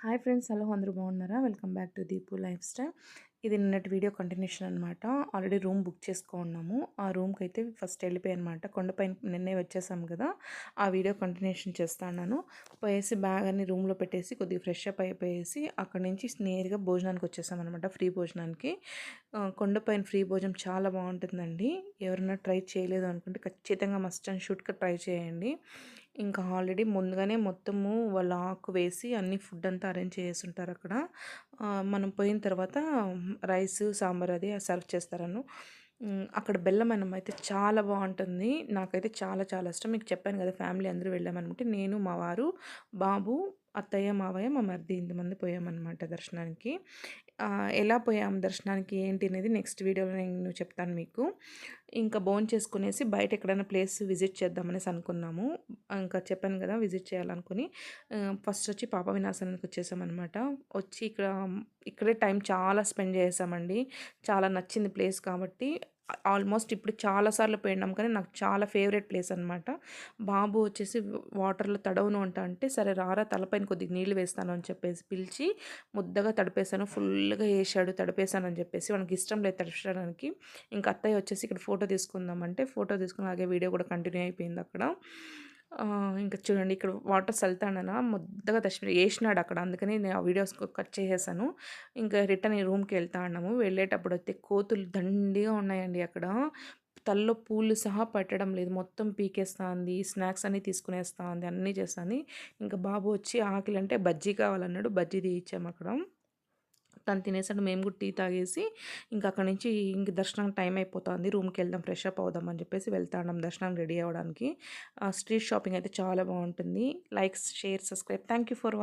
Hi friends, hello అందరూ బాగున్నారా? Welcome back to Deepu life style. ఇది నిన్నటి వీడియో కంటిన్యూషన్ అనమాట. ఆల్రెడీ రూమ్ బుక్ చేసుకున్నాము. ఆ రూమ్కి అయితే ఫస్ట్ వెళ్ళిపోయాయి అనమాట. కొండపైన నిన్నే వచ్చేసాం కదా, ఆ వీడియో కంటిన్యూషన్ చేస్తాను. పోయేసి బ్యాగ్ అన్ని రూమ్లో పెట్టేసి కొద్దిగా ఫ్రెష్ అప్ అయిపోయేసి అక్కడి నుంచి నేరుగా భోజనానికి వచ్చేసాం అనమాట, ఫ్రీ భోజనానికి. కొండపైన ఫ్రీ భోజనం చాలా బాగుంటుందండి. ఎవరైనా ట్రై చేయలేదు అనుకుంటే ఖచ్చితంగా మస్ట్ అండ్ షుడ్గా ట్రై చేయండి. ఇంకా ఆల్రెడీ ముందుగానే మొత్తము వాళ్ళు ఆకు వేసి అన్ని ఫుడ్ అంతా అరేంజ్ చేస్తుంటారు అక్కడ. మనం పోయిన తర్వాత రైస్ సాంబార్ అది సర్వ్ చేస్తారను. అక్కడ బెల్లం అన్నం అయితే చాలా బాగుంటుంది. నాకైతే చాలా చాలా ఇష్టం. మీకు చెప్పాను కదా, ఫ్యామిలీ అందరూ వెళ్ళామనమాట. నేను, మా వారు, బాబు, అత్తయ్య, మావయ్య, మా మరిది ఇంతమంది పోయామన్నమాట దర్శనానికి. ఎలా పోయాం దర్శనానికి ఏంటి అనేది నెక్స్ట్ వీడియోలో నేను చెప్తాను మీకు. ఇంకా భోంచేసుకునేసి బయట ఎక్కడైనా ప్లేస్ విజిట్ చేద్దామనేసి అనుకున్నాము. ఇంకా చెప్పాను కదా, విజిట్ చేయాలనుకుని ఫస్ట్ వచ్చి పాప వినాశనానికి వచ్చేసామన్నమాట. వచ్చి ఇక్కడే టైం చాలా స్పెండ్ చేసామండి. చాలా నచ్చింది ప్లేస్ కాబట్టి. ఆల్మోస్ట్ ఇప్పుడు చాలాసార్లు పోయినాం కానీ నాకు చాలా ఫేవరెట్ ప్లేస్ అనమాట. బాబు వచ్చేసి వాటర్లో తడవను అంటే, సరే రారా తలపైన కొద్దిగా నీళ్ళు వేస్తాను అని చెప్పేసి పిలిచి ముద్దగా తడిపేశాను. ఫుల్గా వేసాడు, తడిపేశాను అని చెప్పేసి. వానికి ఇష్టం లేదు తడిచడానికి. ఇంకా అత్తయ్య వచ్చేసి ఇక్కడ ఫోటో తీసుకుందామంటే ఫోటో తీసుకుని అలాగే వీడియో కూడా కంటిన్యూ అయిపోయింది అక్కడ. ఇంకా చూడండి, ఇక్కడ వాటర్ చల్తాడనా ముద్దగా వేసినాడు అక్కడ. అందుకని నేను ఆ వీడియోస్ కట్ చేసేసాను. ఇంకా రిటర్న్ ఈ రూమ్కి వెళ్తా అన్నాము. వెళ్ళేటప్పుడు అయితే కోతులు దండిగా ఉన్నాయండి అక్కడ. తలలో పూలు సహా పెట్టడం లేదు, మొత్తం పీకేస్తా ఉంది. స్నాక్స్ అన్నీ తీసుకునేస్తా ఉంది, అన్నీ చేస్తాను. ఇంకా బాబు వచ్చి ఆకలి అంటే బజ్జీ కావాలన్నాడు, బజ్జీ తీయించాము అక్కడ. తను తినేసాడు. మేము కూడా టీ తాగేసి ఇంకా అక్కడి నుంచి ఇంక దర్శనం టైం అయిపోతుంది, రూమ్కి వెళ్దాం, ఫ్రెష్ అప్ అవుదాం అని చెప్పేసి వెళ్తాం దర్శనం రెడీ అవ్వడానికి. స్ట్రీట్ షాపింగ్ అయితే చాలా బాగుంటుంది. Likes, share, subscribe. Thank you for watching.